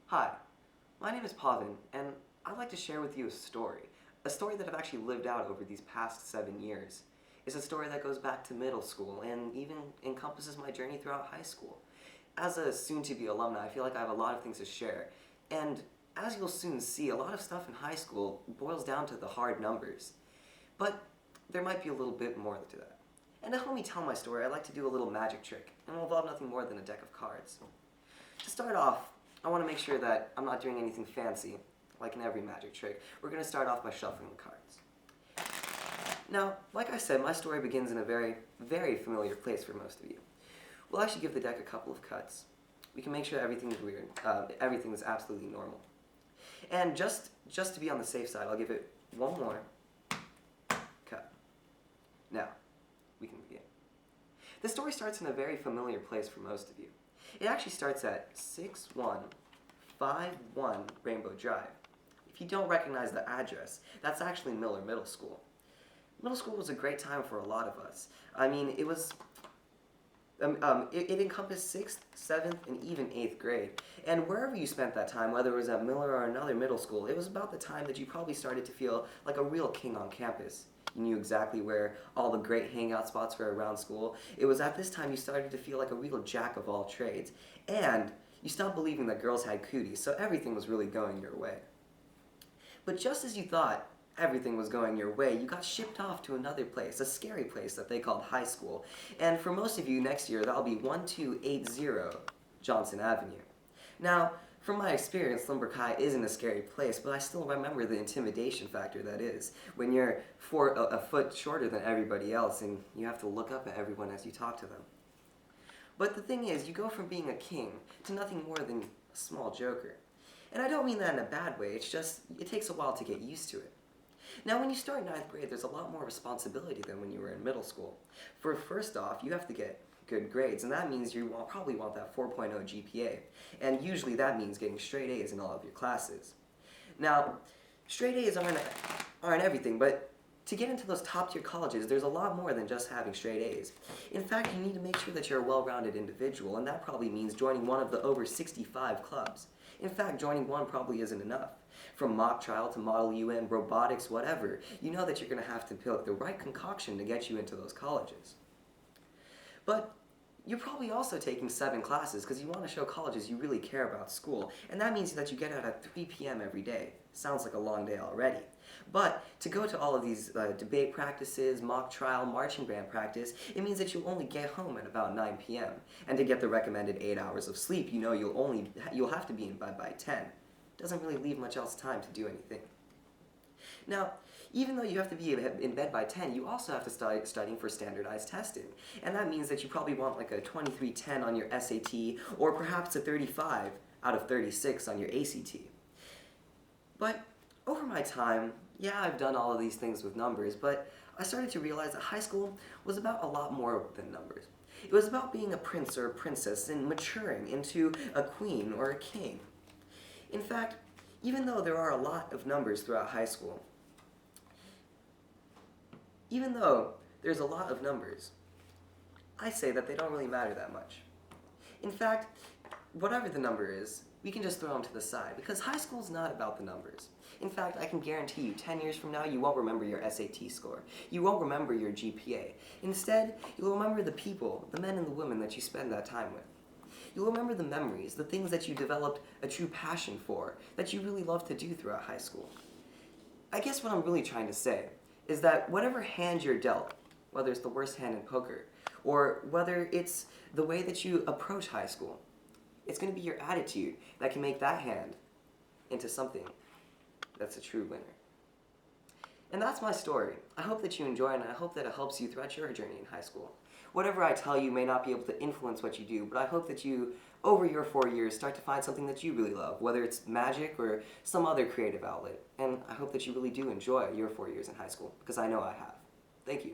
Hi, my name is Pavin, and I'd like to share with you a story that I've actually lived out over these past 7 years. It's a story that goes back to middle school and even encompasses my journey throughout high school. As a soon-to-be alumni, I feel like I have a lot of things to share, and as you'll soon see, a lot of stuff in high school boils down to the hard numbers. But there might be a little bit more to that. And to help me tell my story, I like to do a little magic trick, and it will involve nothing more than a deck of cards. To start off, I want to make sure that I'm not doing anything fancy, like in every magic trick. We're going to start off by shuffling the cards. Now, like I said, my story begins in a very, very familiar place for most of you. We'll actually give the deck a couple of cuts. We can make sure everything's weird, everything is absolutely normal. And just to be on the safe side, I'll give it one more cut. Now, we can begin. The story starts in a very familiar place for most of you. It actually starts at 6151 Rainbow Drive. If you don't recognize the address, that's actually Miller Middle School. Middle school was a great time for a lot of us. I mean, it encompassed 6th, 7th, and even 8th grade. And wherever you spent that time, whether it was at Miller or another middle school, it was about the time that you probably started to feel like a real king on campus. You knew exactly where all the great hangout spots were around school. It was at this time you started to feel like a real jack of all trades. And you stopped believing that girls had cooties, so everything was really going your way. But just as you thought everything was going your way, you got shipped off to another place, a scary place that they called high school. And for most of you next year, that'll be 1280 Johnson Avenue. Now, from my experience, Lindbergh High isn't a scary place, but I still remember the intimidation factor that is when you're a foot shorter than everybody else and you have to look up at everyone as you talk to them. But the thing is, you go from being a king to nothing more than a small joker. And I don't mean that in a bad way, it's just, it takes a while to get used to it. Now, when you start 9th grade, there's a lot more responsibility than when you were in middle school. First off, you have to get good grades, and that means you probably want that 4.0 GPA. And usually that means getting straight A's in all of your classes. Now, straight A's aren't everything, but to get into those top-tier colleges, there's a lot more than just having straight A's. In fact, you need to make sure that you're a well-rounded individual, and that probably means joining one of the over 65 clubs. In fact, joining one probably isn't enough. From mock trial to Model UN, robotics, whatever, you know that you're going to have to pick the right concoction to get you into those colleges. But you're probably also taking 7 classes because you want to show colleges you really care about school, and that means that you get out at 3 p.m. every day. Sounds like a long day already. But to go to all of these debate practices, mock trial, marching band practice, it means that you'll only get home at about 9 p.m. And to get the recommended 8 hours of sleep, you know you'll have to be in bed by 10. Doesn't really leave much else time to do anything. Now, even though you have to be in bed by 10, you also have to start studying for standardized testing. And that means that you probably want like a 2310 on your SAT, or perhaps a 35 out of 36 on your ACT. But over my time, yeah, I've done all of these things with numbers, but I started to realize that high school was about a lot more than numbers. It was about being a prince or a princess and maturing into a queen or a king. In fact, even though there are a lot of numbers throughout high school, even though there's a lot of numbers, I say that they don't really matter that much. In fact, whatever the number is, we can just throw them to the side, because high school is not about the numbers. In fact, I can guarantee you 10 years from now, you won't remember your SAT score. You won't remember your GPA. Instead, you'll remember the people, the men and the women that you spend that time with. You'll remember the memories, the things that you developed a true passion for, that you really loved to do throughout high school. I guess what I'm really trying to say is that whatever hand you're dealt, whether it's the worst hand in poker, or whether it's the way that you approach high school, it's going to be your attitude that can make that hand into something that's a true winner. And that's my story. I hope that you enjoy it, and I hope that it helps you throughout your journey in high school. Whatever I tell you may not be able to influence what you do, but I hope that you, over your 4 years, start to find something that you really love, whether it's magic or some other creative outlet. And I hope that you really do enjoy your 4 years in high school, because I know I have. Thank you.